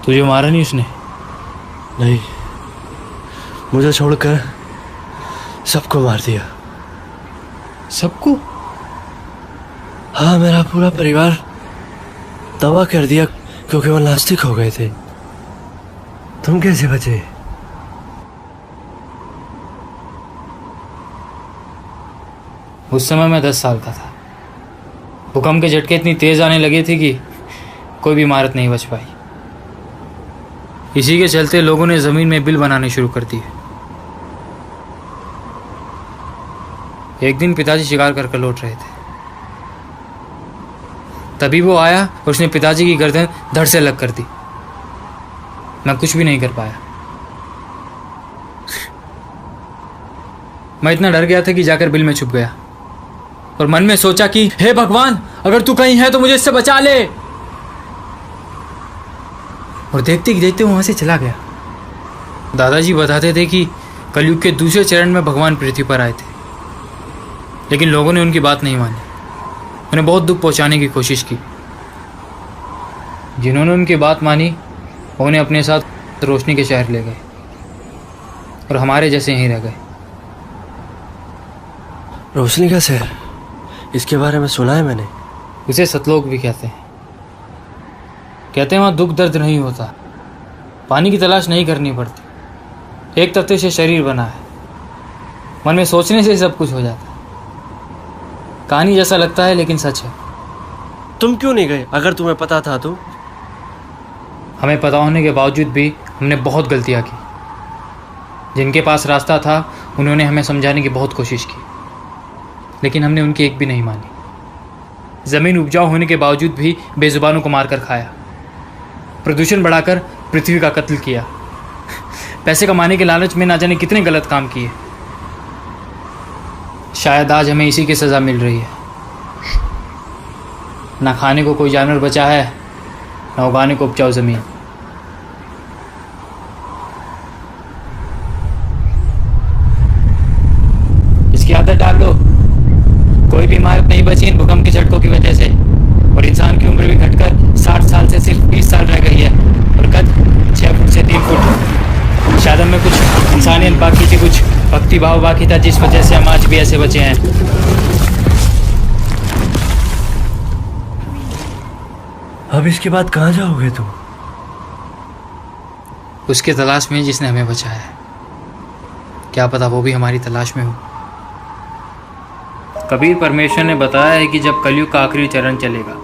तुझे मारा नहीं उसने? नहीं, मुझे छोड़कर सबको मार दिया। सबको? हाँ, मेरा पूरा परिवार तबाह कर दिया क्योंकि वो नास्तिक हो गए थे। तुम कैसे बचे? उस समय मैं 10 साल का था। भूकंप के झटके इतनी तेज आने लगे थे कि कोई भी इमारत नहीं बच पाई। इसी के चलते लोगों ने जमीन में बिल बनाने शुरू कर दिए। एक दिन पिताजी शिकार कर लौट रहे थे, तभी वो आया और उसने पिताजी की गर्दन धड़ से अलग कर दी। मैं कुछ भी नहीं कर पाया। मैं इतना डर गया था कि जाकर बिल में छुप गया और मन में सोचा कि हे भगवान, अगर तू कहीं है तो मुझे इससे बचा ले। और देखते ही देखते वहां से चला गया। दादाजी बताते थे कि कलयुग के दूसरे चरण में भगवान पृथ्वी पर आए थे, लेकिन लोगों ने उनकी बात नहीं मानी। उन्हें बहुत दुख पहुंचाने की कोशिश की। जिन्होंने उनकी बात मानी उन्हें अपने साथ रोशनी के शहर ले गए और हमारे जैसे यहीं रह गए। रोशनी का शहर? इसके बारे में सुना है मैंने। उसे सतलोक भी कहते हैं। कहते हैं वहाँ दुख दर्द नहीं होता, पानी की तलाश नहीं करनी पड़ती, एक तत्व से शरीर बना है, मन में सोचने से सब कुछ हो जाता है। कहानी जैसा लगता है लेकिन सच है। तुम क्यों नहीं गए अगर तुम्हें पता था तो? हमें पता होने के बावजूद भी हमने बहुत गलतियाँ की। जिनके पास रास्ता था उन्होंने हमें समझाने की बहुत कोशिश की, लेकिन हमने उनकी एक भी नहीं मानी। ज़मीन उपजाऊ होने के बावजूद भी बेजुबानों को मारकर खाया, प्रदूषण बढ़ाकर पृथ्वी का कत्ल किया, पैसे कमाने के लालच में ना जाने कितने गलत काम किए। शायद आज हमें इसी की सज़ा मिल रही है। ना खाने को कोई जानवर बचा है, ना उगाने को उपजाऊ ज़मीन। इसकी आदत डाल लो। कोई भी इमारत नहीं बची इन भूकंप के झटकों की वजह से, और इंसान की उम्र भी घटकर 60 साल से सिर्फ 20 साल रह गई है, और कद 6 फुट से 3 फुट। शायद हमें कुछ इंसानियत बाकी थी, कुछ भक्ति भाव बाकी था, जिस वजह से हम आज भी ऐसे बचे हैं। अब इसके बाद कहाँ जाओगे तुम? उसके तलाश में जिसने हमें बचाया है। क्या पता वो भी हमारी तलाश में हो। कबीर परमेश्वर ने बताया है कि जब कलयुग का आखिरी चरण चलेगा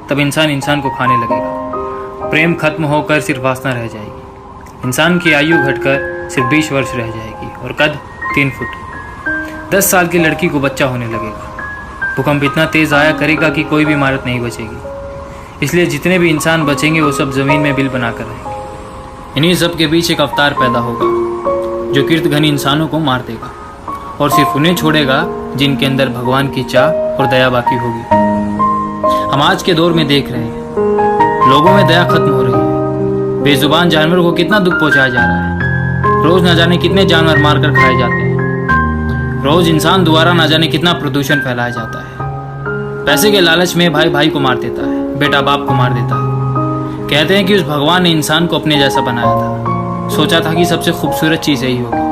तब इंसान इंसान को खाने लगेगा। प्रेम खत्म होकर सिर्फ वासना रह जाएगी। इंसान की आयु घटकर सिर्फ 20 वर्ष रह जाएगी और कद 3 फुट। 10 साल की लड़की को बच्चा होने लगेगा। भूकंप इतना तेज आया करेगा कि कोई भी इमारत नहीं बचेगी। इसलिए जितने भी इंसान बचेंगे वो सब जमीन में बिल बनाकर रहेंगे। इन्हीं सब के बीच एक अवतार पैदा होगा जो कीर्तघनी इंसानों को मार देगा और सिर्फ उन्हें छोड़ेगा जिनके अंदर भगवान की चाह और दया बाकी होगी। हम आज के दौर में देख रहे हैं लोगों में दया खत्म हो रही है। बेजुबान जानवरों को कितना दुख पहुंचाया जा रहा है। रोज न जाने कितने जानवर मारकर खाए जाते हैं। रोज इंसान द्वारा न जाने कितना प्रदूषण फैलाया जाता है। पैसे के लालच में भाई भाई को मार देता है, बेटा बाप को मार देता है। कहते हैं कि उस भगवान ने इंसान को अपने जैसा बनाया था, सोचा था कि सबसे खूबसूरत चीज़ यही होगी।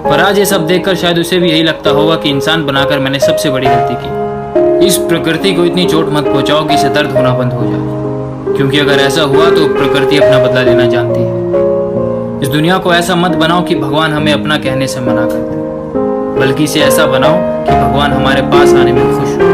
पर आज ये सब देखकर शायद उसे भी यही लगता होगा कि इंसान बनाकर मैंने सबसे बड़ी गलती की। इस प्रकृति को इतनी चोट मत पहुंचाओ कि इसे दर्द होना बंद हो जाए, क्योंकि अगर ऐसा हुआ तो प्रकृति अपना बदला लेना जानती है। इस दुनिया को ऐसा मत बनाओ कि भगवान हमें अपना कहने से मना कर दे, बल्कि इसे ऐसा बनाओ कि भगवान हमारे पास आने में खुश हो।